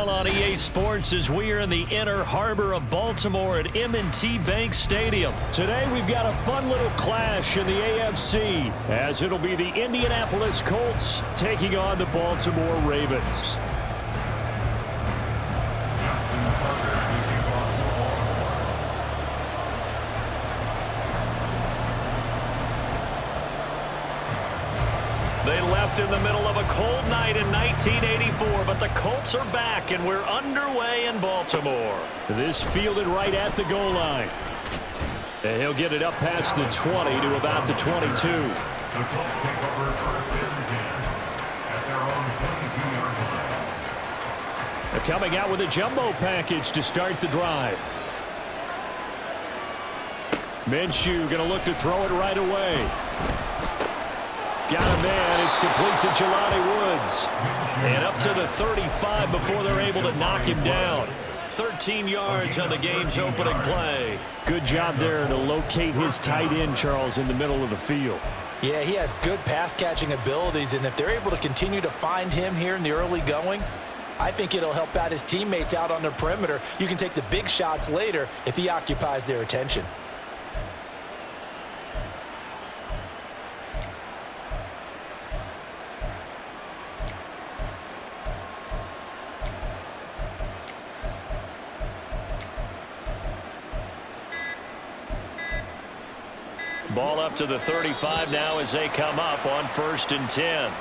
NFL on EA Sports as we are in the inner harbor of Baltimore at M&T Bank Stadium. Today we've got a fun little clash in the AFC as it'll be the Indianapolis Colts taking on the Baltimore Ravens. They left in the middle of a cold night in 1984, but the Colts are back, and we're underway in Baltimore. This fielded right at the goal line. And he'll get it up past the 20 to about the 22. The Colts take over first and 10 at their own 22-yard line. They're coming out with a jumbo package to start the drive. Minshew going to look to throw it right away. Got him in. It's complete to Jelani Woods. And up to the 35 before they're able to knock him down. 13 yards on the game's opening play. Good job there to locate his tight end, Charles, in the middle of the field. Yeah, he has good pass-catching abilities, and if they're able to continue to find him here in the early going, I think it'll help out his teammates out on the perimeter. You can take the big shots later if he occupies their attention. Ball up to the 35 now as they come up on 1st and 10.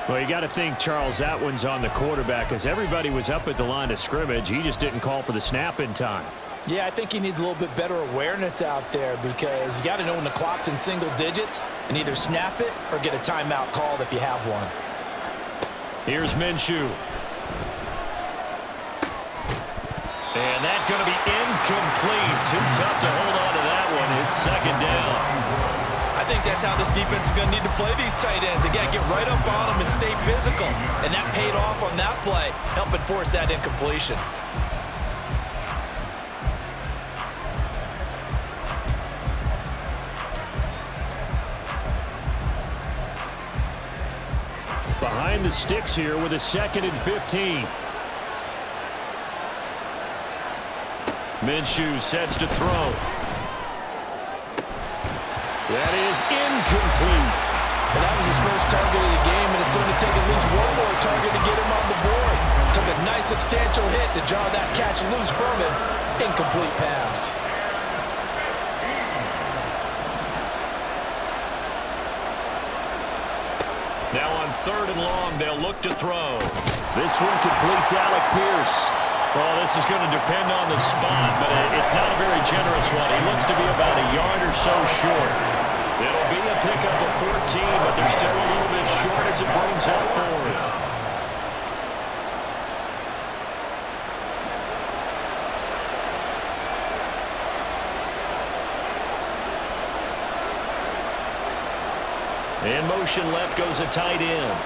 Well, you got to think, Charles, that one's on the quarterback as everybody was up at the line of scrimmage. He just didn't call for the snap in time. Yeah, I think he needs a little bit better awareness out there because you got to know when the clock's in single digits and either snap it or get a timeout called if you have one. Here's Minshew. And that's going to be incomplete. Too tough to hold on to that one. It's 2nd down. I think that's how this defense is going to need to play these tight ends. Again, get right up on them and stay physical. And that paid off on that play, helping force that incompletion. Behind the sticks here with a 2nd and 15. Minshew sets to throw. That is incomplete. Well, that was his first target of the game, and it's going to take at least one more target to get him on the board. Took a nice substantial hit to draw that catch loose from him. Incomplete pass. Now on 3rd and long, they'll look to throw. This one completes Alec Pierce. Well, this is going to depend on the spot, but it's not a very generous one. He looks to be about a yard or so short. It'll be a pickup of 14, but they're still a little bit short as it brings up 4th. In motion left goes a tight end.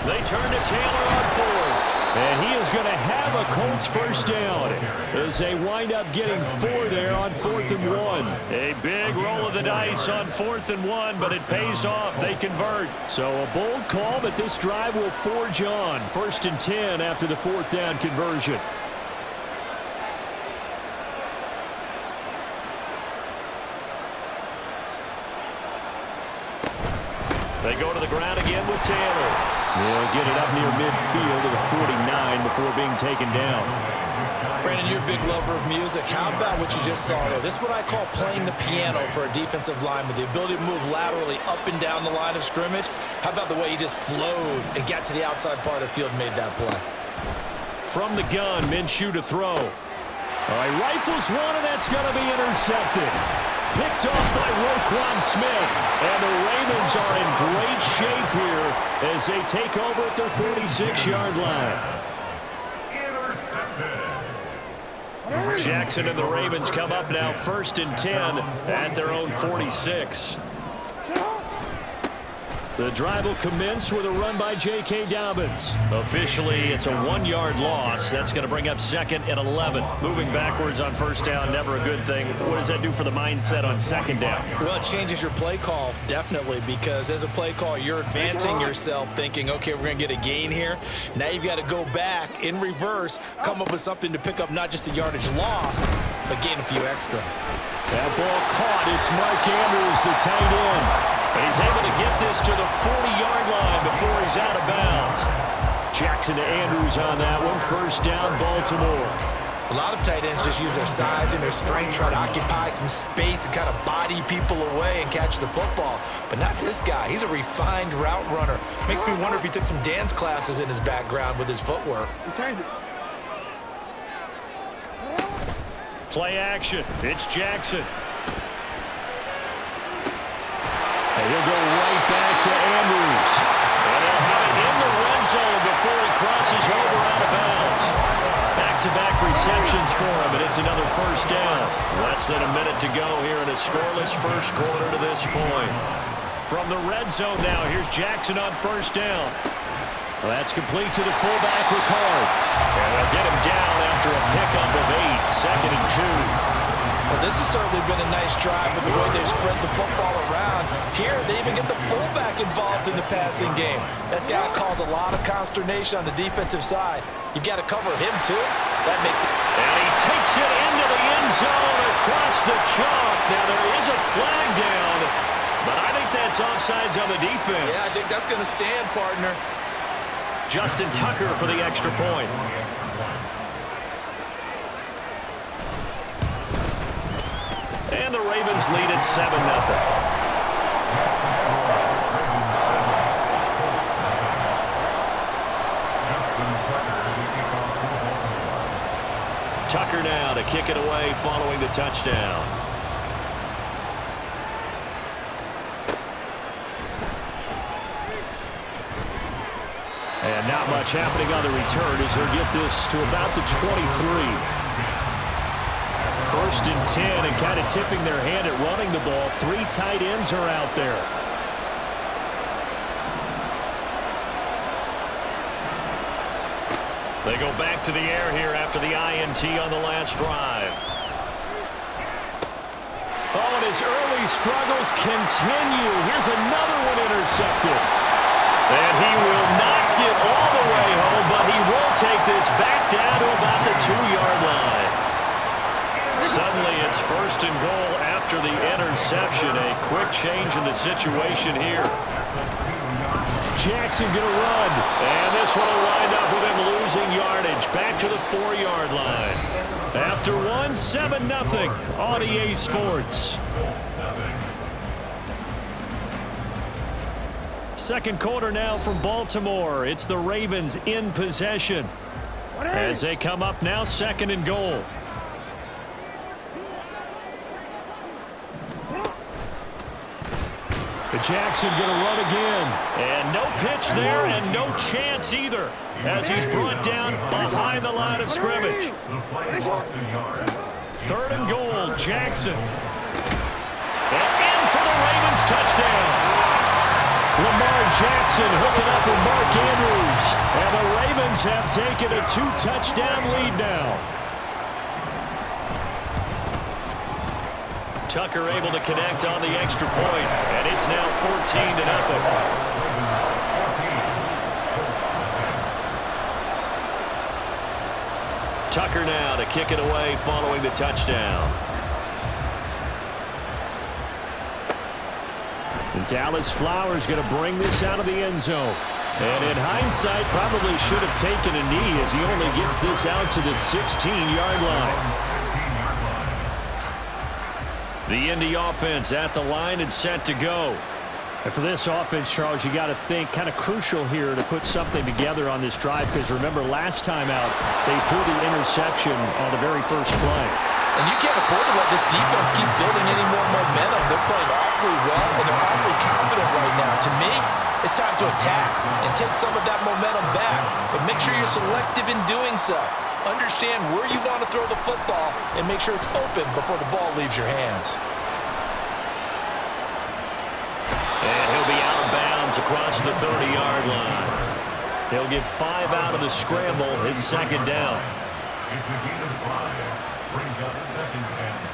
They turn to Taylor on 4th. And he is going to have a Colts first down as they wind up getting 4 there on 4th and 1. A big roll of the dice on 4th and 1, but it pays off. They convert. So a bold call, but this drive will forge on. 1st and 10 after the 4th down conversion. They go to the ground again with Taylor. They'll get it up near midfield to the 49 before being taken down. Brandon, you're a big lover of music. How about what you just saw there? This is what I call playing the piano for a defensive lineman. The ability to move laterally up and down the line of scrimmage. How about the way he just flowed and got to the outside part of the field and made that play? From the gun, Minshew to throw. All right, rifles one, and that's going to be intercepted. Picked off by Roquan Smith. And the Ravens are in great shape here as they take over at their 46-yard line. Jackson and the Ravens come up now 1st and 10 at their own 46. The drive will commence with a run by J.K. Dobbins. Officially, it's a 1-yard loss. That's going to bring up 2nd and 11. Moving backwards on first down, never a good thing. What does that do for the mindset on 2nd down? Well, it changes your play call, definitely, because as a play call, you're advancing yourself thinking, okay, we're going to get a gain here. Now you've got to go back in reverse, come up with something to pick up not just the yardage lost, but gain a few extra. That ball caught. It's Mark Andrews, the tight end. And he's able to get this to the 40-yard line before he's out of bounds. Jackson to Andrews on that one. First down, Baltimore. A lot of tight ends just use their size and their strength, try to occupy some space and kind of body people away and catch the football. But not this guy. He's a refined route runner. Makes me wonder if he took some dance classes in his background with his footwork. Play action. It's Jackson. And he'll go right back to Andrews. And he'll have it in the red zone before he crosses over out of bounds. Back-to-back receptions for him, and it's another first down. Less than a minute to go here in a scoreless first quarter to this point. From the red zone now, here's Jackson on first down. Well, that's complete to the fullback, Ricard. And they'll get him down after a pickup of 8, 2nd and 2. Well, this has certainly been a nice drive with the way they've spread the football around. Here, they even get the fullback involved in the passing game. That's got to cause a lot of consternation on the defensive side. You've got to cover him, too. That makes it. And he takes it into the end zone across the chalk. Now, there is a flag down, but I think that's offsides on the defense. Yeah, I think that's going to stand, partner. Justin Tucker for the extra point. And the Ravens lead at 7-0. Tucker now to kick it away following the touchdown. And not much happening on the return as he'll get this to about the 23. First and 10, and kind of tipping their hand at running the ball. 3 tight ends are out there. They go back to the air here after the INT on the last drive. Oh, and his early struggles continue. Here's another one intercepted. And he will not get all the way home, but he will take this back down to about the 2-yard line. Suddenly it's first and goal after the interception. A quick change in the situation here. Jackson going to run. And this one will wind up with him losing yardage. Back to the 4-yard line. After 1, 7-0 on EA Sports. Second quarter now from Baltimore. It's the Ravens in possession. As they come up now, 2nd and goal. Jackson going to run again. And no pitch there and no chance either as he's brought down behind the line of scrimmage. 3rd and goal, Jackson. And in for the Ravens touchdown. Lamar Jackson hooking up with Mark Andrews. And the Ravens have taken a 2-touchdown lead now. Tucker able to connect on the extra point, and it's now 14-0. Tucker now to kick it away following the touchdown. And Dallas Flowers going to bring this out of the end zone. And in hindsight, probably should have taken a knee as he only gets this out to the 16-yard line. The Indy offense at the line and set to go. And for this offense, Charles, you got to think kind of crucial here to put something together on this drive, because remember last time out they threw the interception on the very first play. And you can't afford to let this defense keep building any more momentum. They're playing awfully well, and they're awfully confident right now. To me, it's time to attack and take some of that momentum back, but make sure you're selective in doing so. Understand where you want to throw the football and make sure it's open before the ball leaves your hands. And he'll be out of bounds runs across the 30-yard line. He'll get 5 out of the scramble. It's second down. It's a gain of 5. Brings up 2nd and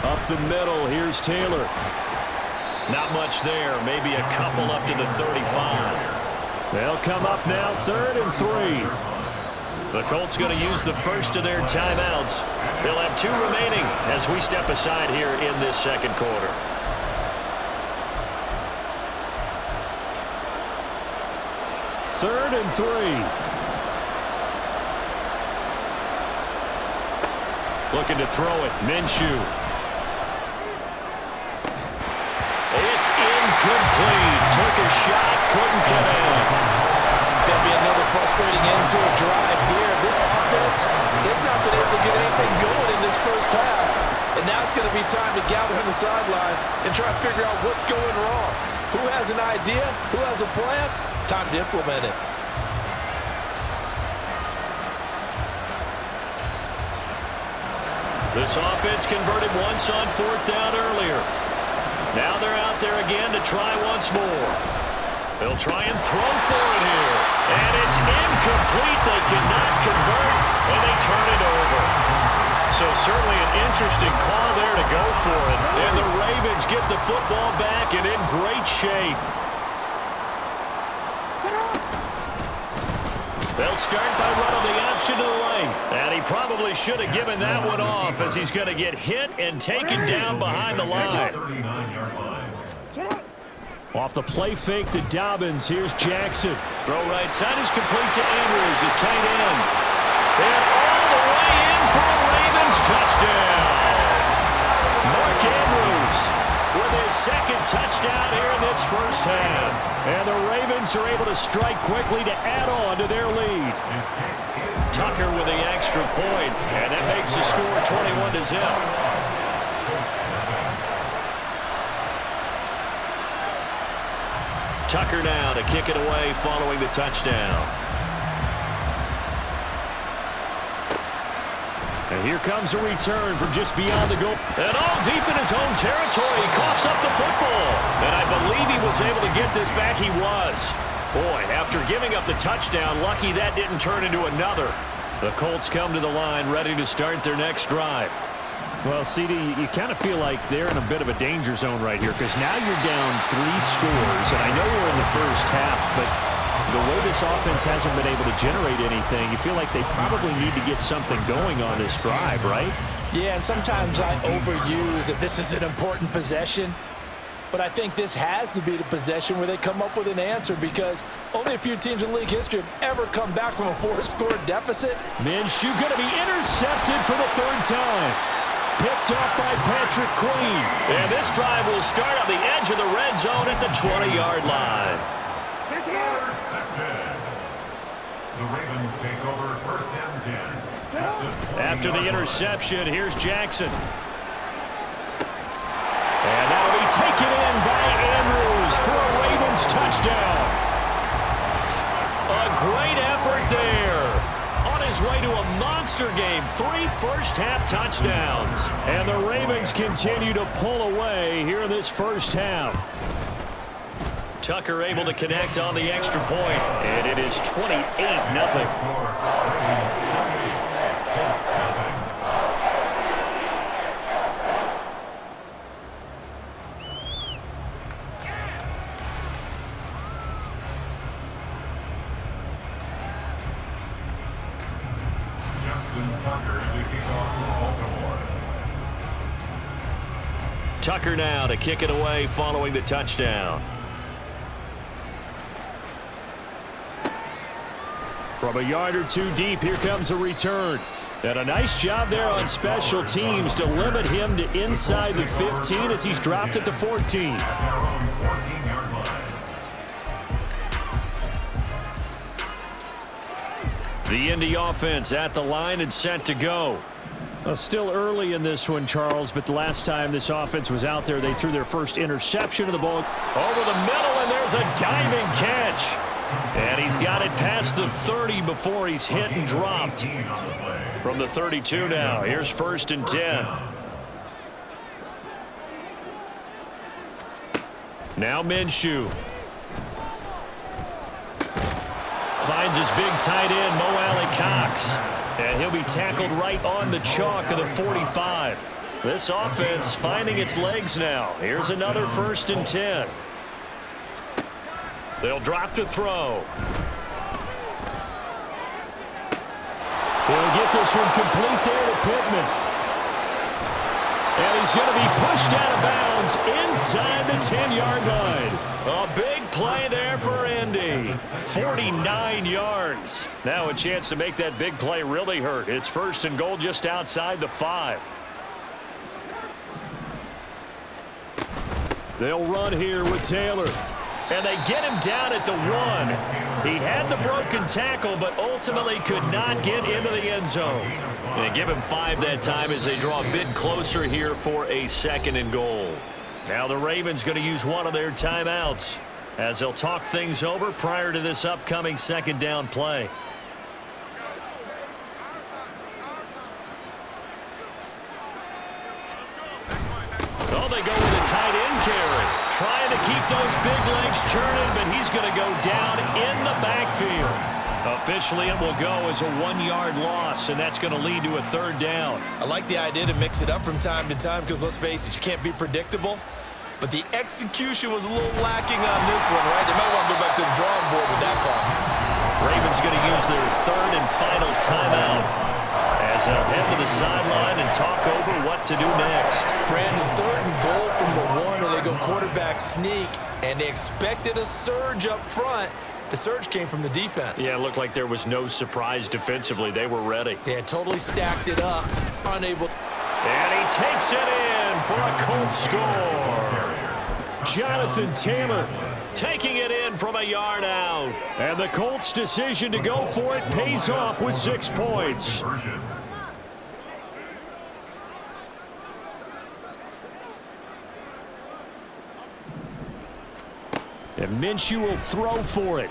5. Up the middle, here's Taylor. Not much there, maybe a couple up to the 35. They'll come up now, 3rd and 3. The Colts going to use the first of their timeouts. They'll have 2 remaining as we step aside here in this second quarter. Third and 3. Looking to throw it. Minshew. It's incomplete. Took a shot. Couldn't get in. It's going to be another frustrating end to a drive here. This offense, they've not been able to get anything going in this first half. And now it's going to be time to gather on the sidelines and try to figure out what's going wrong. Who has an idea? Who has a plan? Time to implement it. This offense converted once on 4th down earlier. Now they're out there again to try once more. They'll try and throw for it here. And it's incomplete. They cannot convert, and they turn it over. So certainly an interesting call there to go for it. And the Ravens get the football back and in great shape. They'll start by running the option to the lane. And he probably should have given that one off as he's going to get hit and taken down behind the line. Off the play fake to Dobbins. Here's Jackson. Throw right side is complete to Andrews, his tight end. And all the way in for a Ravens touchdown. Mark Andrews with his 2nd touchdown here in this first half. And the Ravens are able to strike quickly to add on to their lead. Tucker with the extra point, and that makes the score 21-0. Tucker now to kick it away following the touchdown. And here comes a return from just beyond the goal. And all deep in his own territory. He coughs up the football. And I believe he was able to get this back. He was. Boy, after giving up the touchdown, lucky that didn't turn into another. The Colts come to the line ready to start their next drive. Well, CD, you kind of feel like they're in a bit of a danger zone right here because now you're down 3 scores. And I know we're in the first half, but the way this offense hasn't been able to generate anything, you feel like they probably need to get something going on this drive, right? Yeah, and sometimes I overuse that this is an important possession. But I think this has to be the possession where they come up with an answer because only a few teams in league history have ever come back from a 4-score deficit. Minshew going to be intercepted for the 3rd time. Picked off by Patrick Queen. And this drive will start on the edge of the red zone at the 20-yard line. The Ravens take over 1st and 10. After the interception, here's Jackson. And that'll be taken in by Andrews for a Ravens touchdown. A great effort there. On his way to a monster game, 3 first-half touchdowns. And the Ravens continue to pull away here in this first half. Tucker able to connect on the extra point, and it is 28-0. Tucker now to kick it away following the touchdown. From a yard or 2 deep, here comes a return. And a nice job there on special teams to limit him to inside the 15 as he's dropped at the 14. The Indy offense at the line and set to go. Well, still early in this one, Charles, but the last time this offense was out there, they threw their first interception of the ball over the middle, and there's a diving catch. And he's got it past the 30 before he's hit and dropped. From the 32 now, here's 1st and 10. Now Minshew. Finds his big tight end, Mo Alley-Cox. And he'll be tackled right on the chalk of the 45. This offense finding its legs now. Here's another 1st and 10. They'll drop to throw. He'll get this one complete there to Pittman. And he's going to be pushed out of bounds inside the 10-yard line. A big play there for Indy. 49 yards. Now a chance to make that big play really hurt. It's 1st and goal just outside the 5. They'll run here with Taylor. And they get him down at the 1. He had the broken tackle, but ultimately could not get into the end zone. And they give him 5 that time as they draw a bit closer here for a 2nd and goal. Now the Ravens going to use one of their timeouts as they'll talk things over prior to this upcoming 2nd down play. Oh, they go with a tight end carry. Trying to keep those big legs churning, but he's going to go down in the backfield. Officially, it will go as a 1-yard loss, and that's going to lead to a 3rd down. I like the idea to mix it up from time to time because, let's face it, you can't be predictable. But the execution was a little lacking on this one, right? They might want to go back to the drawing board with that call. Ravens going to use their 3rd and final timeout as they'll head to the sideline and talk over what to do next. Brandon, 3rd and goal from the 1, and they go quarterback sneak, and they expected a surge up front. The surge came from the defense. Yeah, it looked like there was no surprise defensively. They were ready. Yeah, totally stacked it up. Unable. And he takes it in for a Colts score. Jonathan Taylor taking it in from a yard out. And the Colts' decision to go for it pays off with 6 points. And Minshew will throw for it.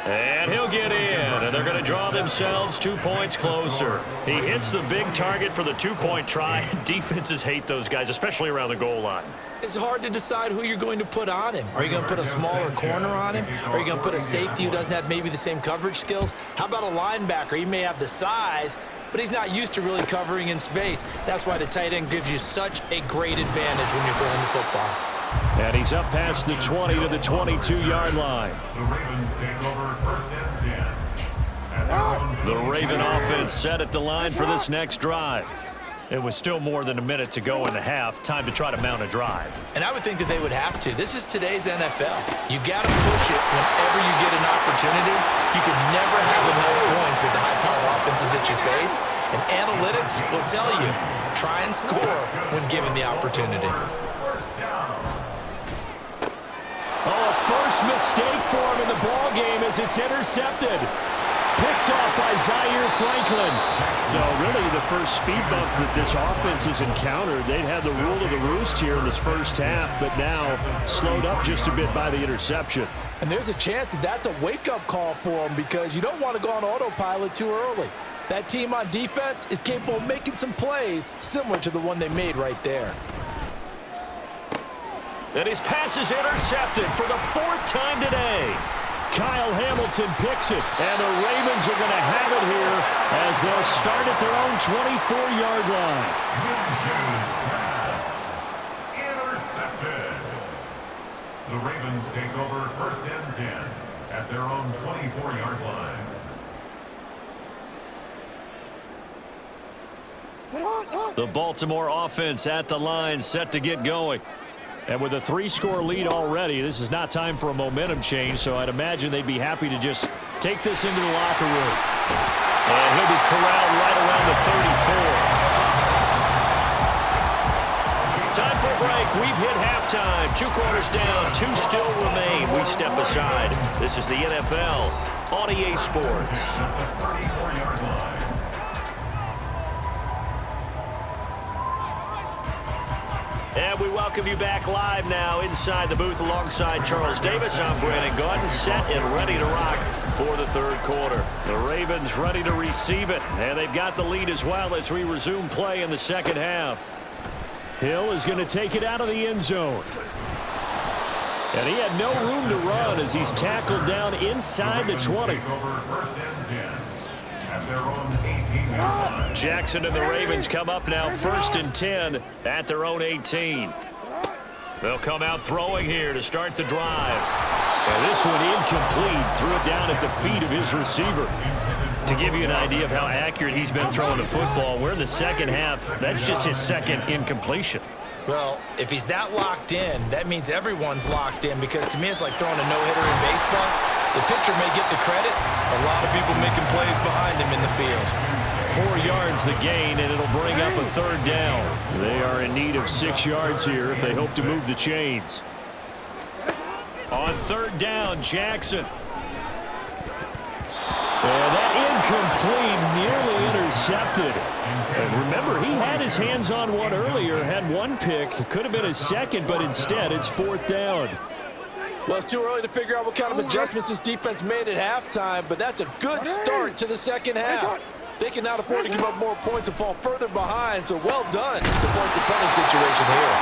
And he'll get in, and they're going to draw themselves 2 points closer. He hits the big target for the 2-point try. Defenses hate those guys, especially around the goal line. It's hard to decide who you're going to put on him. Are you going to put a smaller corner on him? Are you going to put a safety who doesn't have maybe the same coverage skills? How about a linebacker? He may have the size, but he's not used to really covering in space. That's why the tight end gives you such a great advantage when you're throwing the football. And he's up past the 20 to the 22-yard line. The Ravens take over 1st and 10. The Raven offense set at the line for this next drive. It was still more than a minute to go in the half. Time to try to mount a drive. And I would think that they would have to. This is today's NFL. You got to push it whenever you get an opportunity. You could never have enough points with the high-powered offenses that you face. And analytics will tell you, try and score when given the opportunity. Oh, a first mistake for him in the ball game as it's intercepted. Picked off by Zaire Franklin. So really the first speed bump that this offense has encountered. They'd had the rule of the roost here in this first half, but now slowed up just a bit by the interception. And there's a chance that that's a wake-up call for them because you don't want to go on autopilot too early. That team on defense is capable of making some plays similar to the one they made right there. And his pass is intercepted for the 4th time today. Kyle Hamilton picks it, and the Ravens are going to have it here as they'll start at their own 24-yard line. Minshew's pass intercepted. The Ravens take over 1st and 10 at their own 24-yard line. The Baltimore offense at the line, set to get going. And with a 3-score lead already, this is not time for a momentum change, so I'd imagine they'd be happy to just take this into the locker room. And he'll be corralled right around the 34. Time for a break. We've hit halftime. 2 quarters down, 2 still remain. We step aside. This is the NFL on EA Sports. At the 34-yard line. And we welcome you back live now inside the booth alongside Charles Davis. I'm Brandon Gaudin, set and ready to rock for the 3rd quarter. The Ravens ready to receive it, and they've got the lead as well as we resume play in the 2nd half. Hill is going to take it out of the end zone. And he had no room to run as he's tackled down inside the 20. Jackson and the Ravens come up now 1st and 10 at their own 18. They'll come out throwing here to start the drive. And this one incomplete. Threw it down at the feet of his receiver. To give you an idea of how accurate he's been throwing the football, we're in the second half. That's just his second incompletion. Well, if he's that locked in, that means everyone's locked in, because to me it's like throwing a no-hitter in baseball. The pitcher may get the credit. A lot of people making plays behind him in the field. 4 yards the gain, and it'll bring up a 3rd down. They are in need of 6 yards here if they hope to move the chains. On 3rd down, Jackson. And that incomplete, nearly intercepted. And remember, he had his hands on one earlier, had one pick. Could have been his second, but instead it's 4th down. Well, it's too early to figure out what kind of adjustments this defense made at halftime, but that's a good start to the second half. They can now afford to give up more points and fall further behind, so well done to force the punting situation here.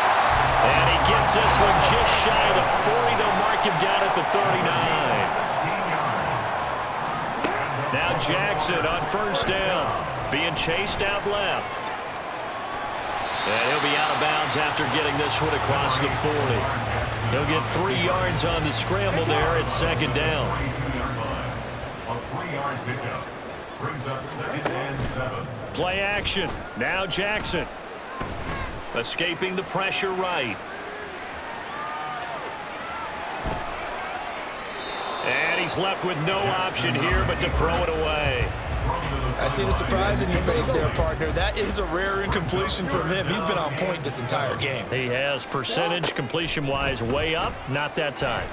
And he gets this one just shy of the 40. They'll mark him down at the 39. Now Jackson on 1st down, being chased out left. And he'll be out of bounds after getting this one across the 40. He'll get 3 yards on the scramble there at 2nd down. A 3-yard pickup brings up 2nd and 7. Play action. Now Jackson. Escaping the pressure right. And he's left with no option here but to throw it away. I see the surprise in your face there, partner. That is a rare incompletion from him. He's been on point this entire game. He has percentage completion-wise way up. Not that time.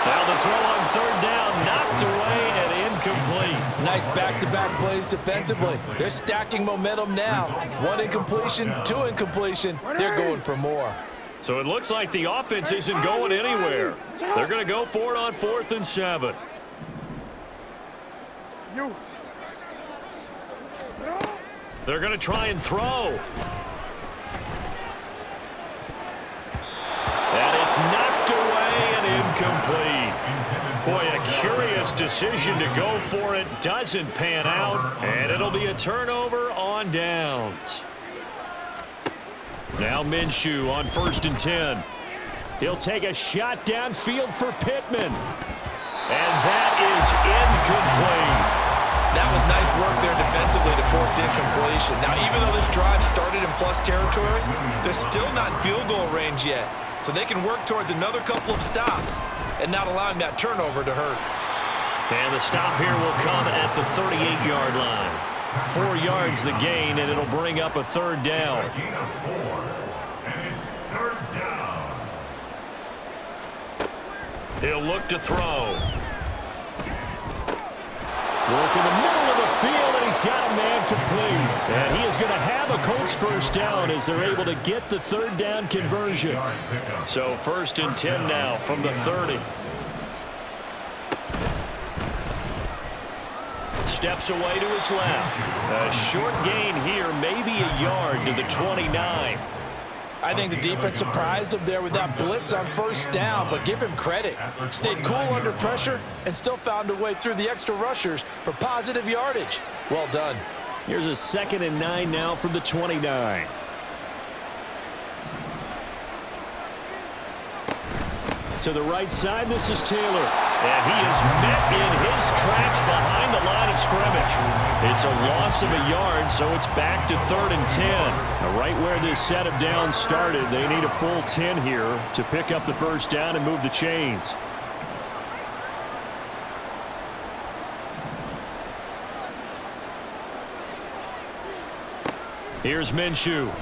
Now the throw on 3rd down, knocked away and incomplete. Nice back-to-back plays defensively. They're stacking momentum now. 1 incompletion, 2 incompletion. They're going for more. So it looks like the offense isn't going anywhere. They're going to go for it on 4th and 7. They're going to try and throw. And it's knocked away and incomplete. Boy, a curious decision to go for it. Doesn't pan out, and it'll be a turnover on downs. Now Minshew on 1st and 10. He'll take a shot downfield for Pittman. And that is incomplete. That was nice work there defensively to force the incompletion. Now, even though this drive started in plus territory, they're still not in field goal range yet. So they can work towards another couple of stops and not allowing that turnover to hurt. And the stop here will come at the 38-yard line. 4 yards the gain, and it'll bring up a 3rd down. A gain of 4, and it's 3rd down. He'll look to throw. Work in the middle of the field, and he's got a man complete. And he is going to have a Colts 1st down as they're able to get the 3rd down conversion. So 1st and 10 now from the 30. Steps away to his left. A short gain here, maybe a yard to the 29. I think the defense surprised him there with that blitz on 1st down, but give him credit. Stayed cool under pressure and still found a way through the extra rushers for positive yardage. Well done. Here's a 2nd and 9 now from the 29. To the right side, this is Taylor. And he is met in his tracks behind the line of scrimmage. It's a loss of a yard, so it's back to 3rd and 10. Now, right where this set of downs started, they need a full 10 here to pick up the 1st down and move the chains. Here's Minshew.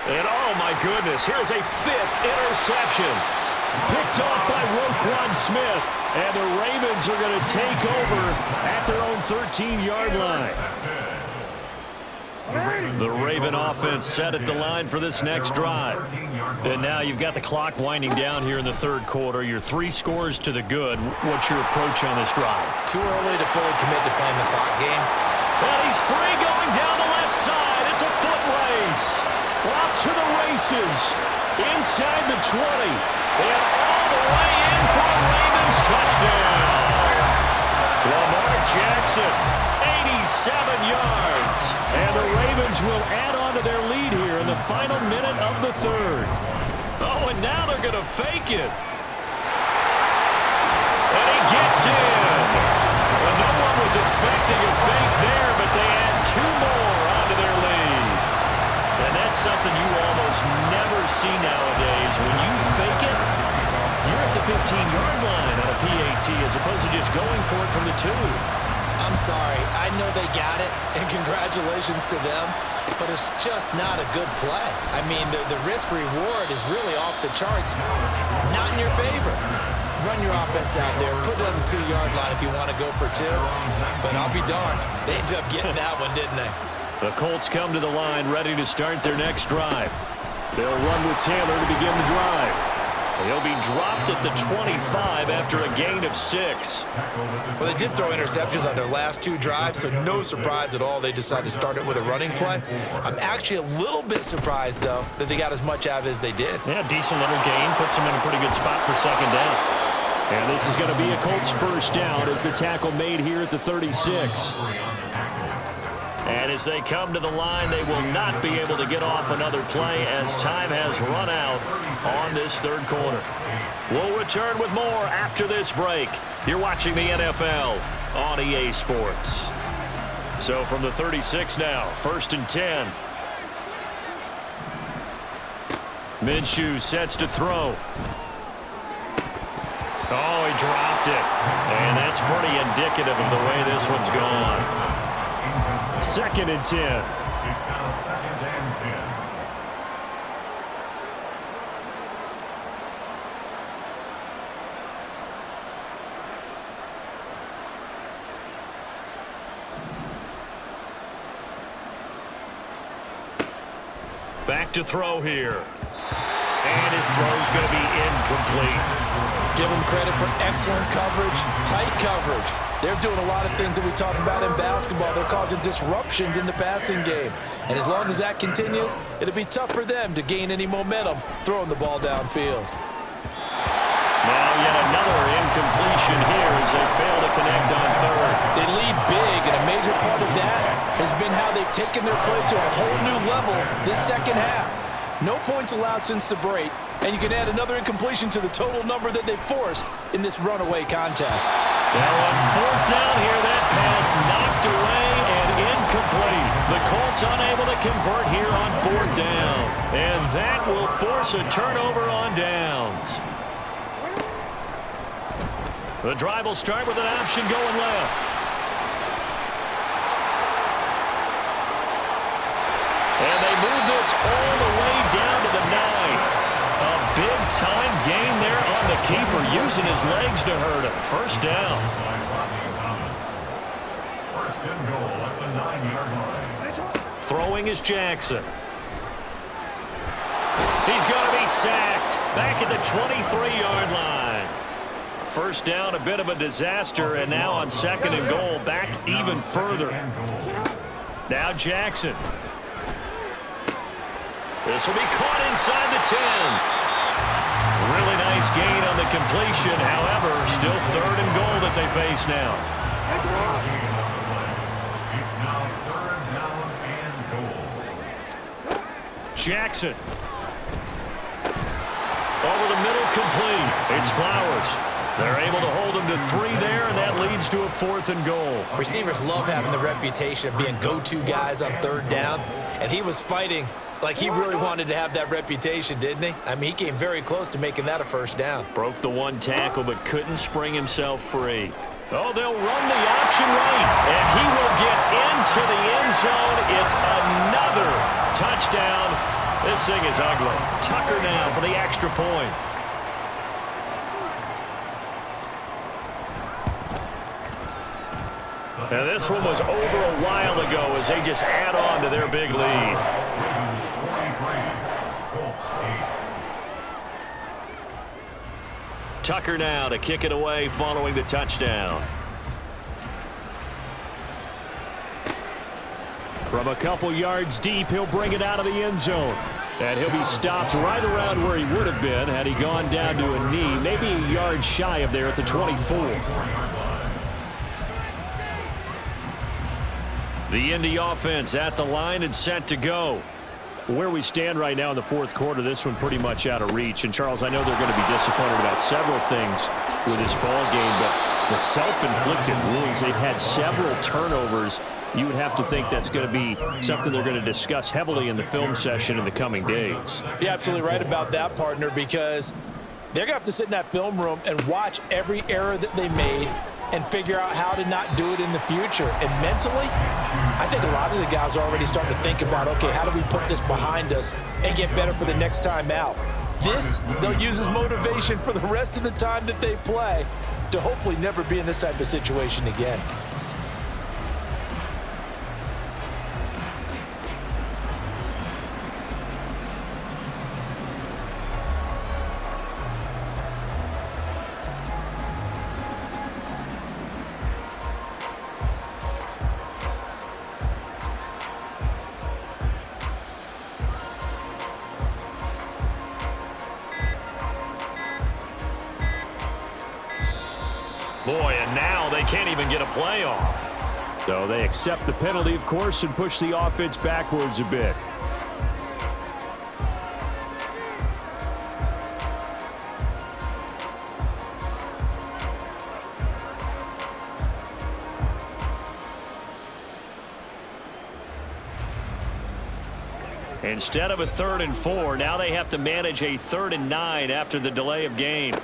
And oh my goodness, here's a 5th interception. Picked off by Roquan Smith. And the Ravens are going to take over at their own 13-yard line. The Raven offense set at the line for this next drive. And now you've got the clock winding down here in the 3rd quarter. You're 3 scores to the good. What's your approach on this drive? Too early to fully commit to playing the clock game. And he's free going down the left side. It's a foot race. Off to the races inside the 20. And all the way in for a Ravens touchdown. Lamar Jackson, 87 yards. And the Ravens will add on to their lead here in the final minute of the third. Oh, and now they're going to fake it. And he gets in. Well, no one was expecting a fake there, but they add 2 more onto their lead. And that's something you almost never see nowadays. When you fake it, you're at the 15-yard line on a PAT as opposed to just going for it from the 2. I'm sorry. I know they got it, and congratulations to them, but it's just not a good play. I mean, the risk-reward is really off the charts. Not in your favor. Run your offense out there. Put it on the 2-yard line if you want to go for 2. But I'll be darned. They ended up getting that one, didn't they? The Colts come to the line ready to start their next drive. They'll run with Taylor to begin the drive. He'll be dropped at the 25 after a gain of 6. Well, they did throw interceptions on their last 2 drives, so no surprise at all they decided to start it with a running play. I'm actually a little bit surprised, though, that they got as much out of it as they did. Yeah, decent little gain. Puts them in a pretty good spot for second down. And this is going to be a Colts first down as the tackle made here at the 36. And as they come to the line, they will not be able to get off another play as time has run out on this third quarter. We'll return with more after this break. You're watching the NFL on EA Sports. So from the 36 now, 1st and 10. Minshew sets to throw. Oh, he dropped it. And that's pretty indicative of the way this one's gone. 2nd and 10. It's now 2nd and 10. Back to throw here. And his throw's going to be incomplete. Give them credit for excellent coverage, tight coverage. They're doing a lot of things that we talk about in basketball. They're causing disruptions in the passing game. And as long as that continues, it'll be tough for them to gain any momentum throwing the ball downfield. Now yet another incompletion here as they fail to connect on third. They lead big, and a major part of that has been how they've taken their play to a whole new level this second half. No points allowed since the break, and you can add another incompletion to the total number that they've forced in this runaway contest. Now on 4th down here, that pass knocked away and incomplete. The Colts unable to convert here on 4th down. And that will force a turnover on downs. The drive will start with an option going left. And they move this all the way down to the 9. A big-time gain there on the keeper, using his legs to hurt him. First down. First and goal at the 9-yard line. Throwing is Jackson. He's going to be sacked back at the 23-yard line. First down, a bit of a disaster, and now on 2nd and goal, back even further. Now Jackson. This will be caught inside the 10. Really nice gain on the completion. However, still 3rd and goal that they face now. It's now 3rd down and goal. Jackson. Over the middle, complete. It's Flowers. They're able to hold him to 3 there, and that leads to a 4th and goal. Receivers love having the reputation of being go-to guys on 3rd down, and he was fighting like he really wanted to have that reputation, didn't he? I mean, he came very close to making that a first down. Broke the 1 tackle, but couldn't spring himself free. Oh, they'll run the option right, and he will get into the end zone. It's another touchdown. This thing is ugly. Tucker now for the extra point. And this one was over a while ago as they just add on to their big lead. Ravens 43, Colts 8. Tucker now to kick it away following the touchdown. From a couple yards deep, he'll bring it out of the end zone. And he'll be stopped right around where he would have been had he gone down to a knee, maybe a yard shy of there at the 24. The Indy offense at the line and set to go. Where we stand right now in the fourth quarter, this one pretty much out of reach. And, Charles, I know they're going to be disappointed about several things with this ball game, but the self-inflicted wounds, they've had several turnovers. You would have to think that's going to be something they're going to discuss heavily in the film session in the coming days. You're absolutely right about that, partner, because they're going to have to sit in that film room and watch every error that they made and figure out how to not do it in the future. And mentally, I think a lot of the guys are already starting to think about, okay, how do we put this behind us and get better for the next time out? This, they'll use as motivation for the rest of the time that they play to hopefully never be in this type of situation again. Boy, and now they can't even get a play off. So they accept the penalty, of course, and push the offense backwards a bit. Instead of a 3rd and 4, now they have to manage a 3rd and 9 after the delay of game.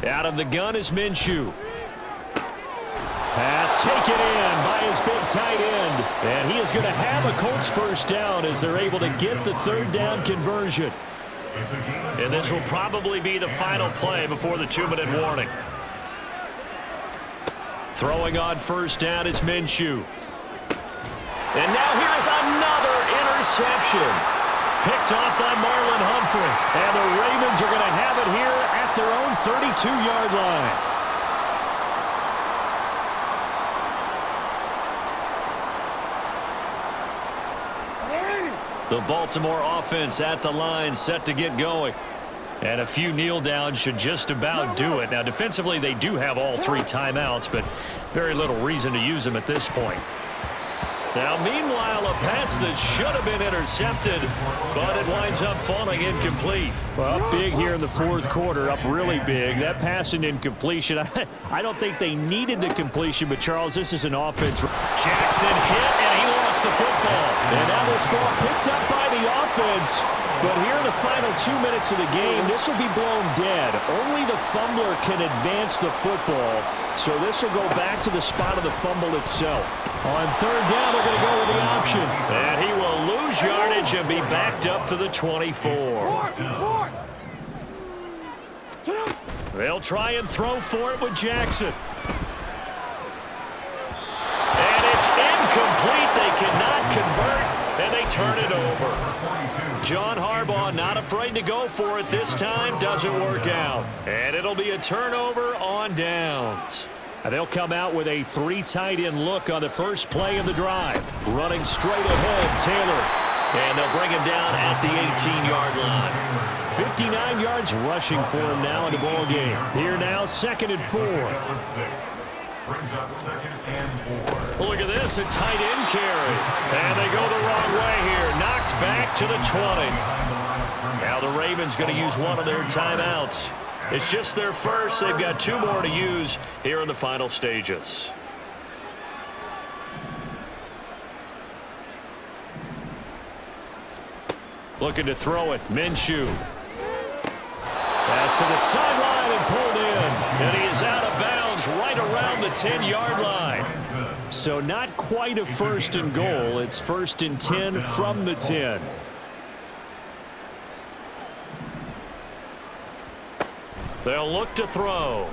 Out of the gun is Minshew. Pass taken in by his big tight end. And he is going to have a Colts first down as they're able to get the 3rd down conversion. And this will probably be the final play before the 2-minute warning. Throwing on first down is Minshew. And now here is another interception. Picked off by Marlon Humphrey. And the Ravens are going to have it here at their own 32-yard line. The Baltimore offense at the line set to get going. And a few kneel downs should just about do it. Now, defensively, they do have all 3 timeouts, but very little reason to use them at this point. Now, meanwhile, a pass that should have been intercepted, but it winds up falling incomplete. Well, up big here in the fourth quarter, up really big. That pass and incompletion, I don't think they needed the completion, but, Charles, this is an offense. Jackson hit, and he lost the football. And now this ball picked up by the offense. But here in the final 2 minutes of the game, this will be blown dead. Only the fumbler can advance the football, so this will go back to the spot of the fumble itself. On 3rd down, they're going to go with the option. And he will lose yardage and be backed up to the 24. They'll try and throw for it with Jackson. And it's incomplete. They cannot convert, and they turn it over. John Harbaugh not afraid to go for it this time. Doesn't work out. And it'll be a turnover on downs. And they'll come out with a 3 tight end look on the first play of the drive. Running straight ahead, Taylor. And they'll bring him down at the 18-yard line. 59 yards rushing for him now in the ball game. Here now, 2nd and 4. Brings up 2nd and 4. Look at this, a tight end carry. And they go the wrong way here. Knocked back to the 20. Now the Ravens going to use one of their timeouts. It's just their first. They've got 2 more to use here in the final stages. Looking to throw it. Minshew. Pass to the sideline and pulled in. And he is out of bounds right around the 10-yard line. So not quite a 1st and goal. It's 1st and 10 from the 10. They'll look to throw.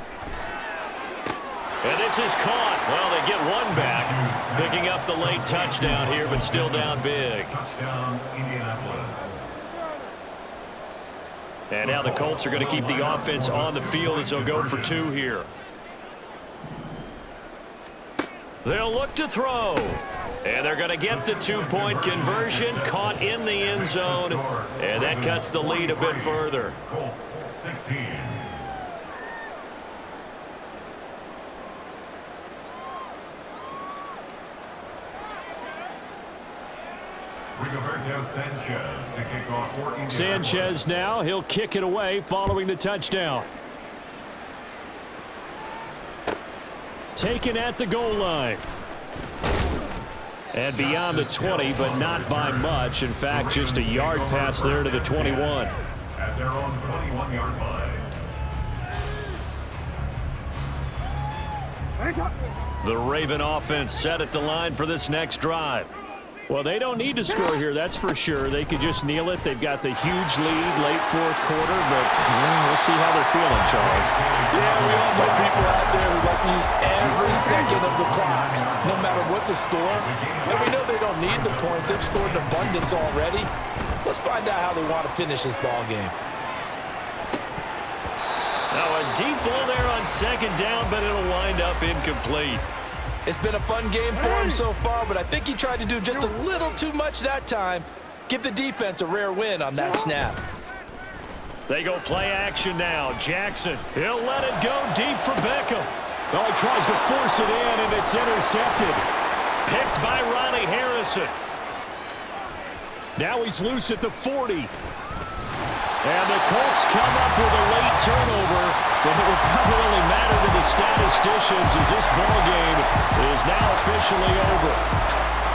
And this is caught. Well, they get one back. Picking up the late touchdown here, but still down big. Touchdown, Indianapolis. And now the Colts are going to keep the offense on the field as they'll go for 2 here. They'll look to throw. And they're going to get the two-point conversion, caught in the end zone, and that cuts the lead a bit further. Colts 16. Rigoberto Sanchez to kick off for Indianapolis. Sanchez now, he'll kick it away following the touchdown. Taken at the goal line. And beyond the 20, but not by much. In fact, just a yard pass there to the 21. At their own 21-yard line. The Raven offense set at the line for this next drive. Well, they don't need to score here, that's for sure. They could just kneel it. They've got the huge lead late fourth quarter, but we'll see how they're feeling, Charles. Yeah, we all know people out there who like to use every second of the clock, no matter what the score. And we know they don't need the points. They've scored in abundance already. Let's find out how they want to finish this ball game. Now a deep ball there on second down, but it'll wind up incomplete. It's been a fun game for him so far, but I think he tried to do just a little too much that time. Give the defense a rare win on that snap. They go play action now. Jackson, he'll let it go deep for Beckham. Oh, he tries to force it in, and it's intercepted. Picked by Ronnie Harrison. Now he's loose at the 40. And the Colts come up with a late turnover, but it will probably only matter to the statisticians as this ball game is now officially over.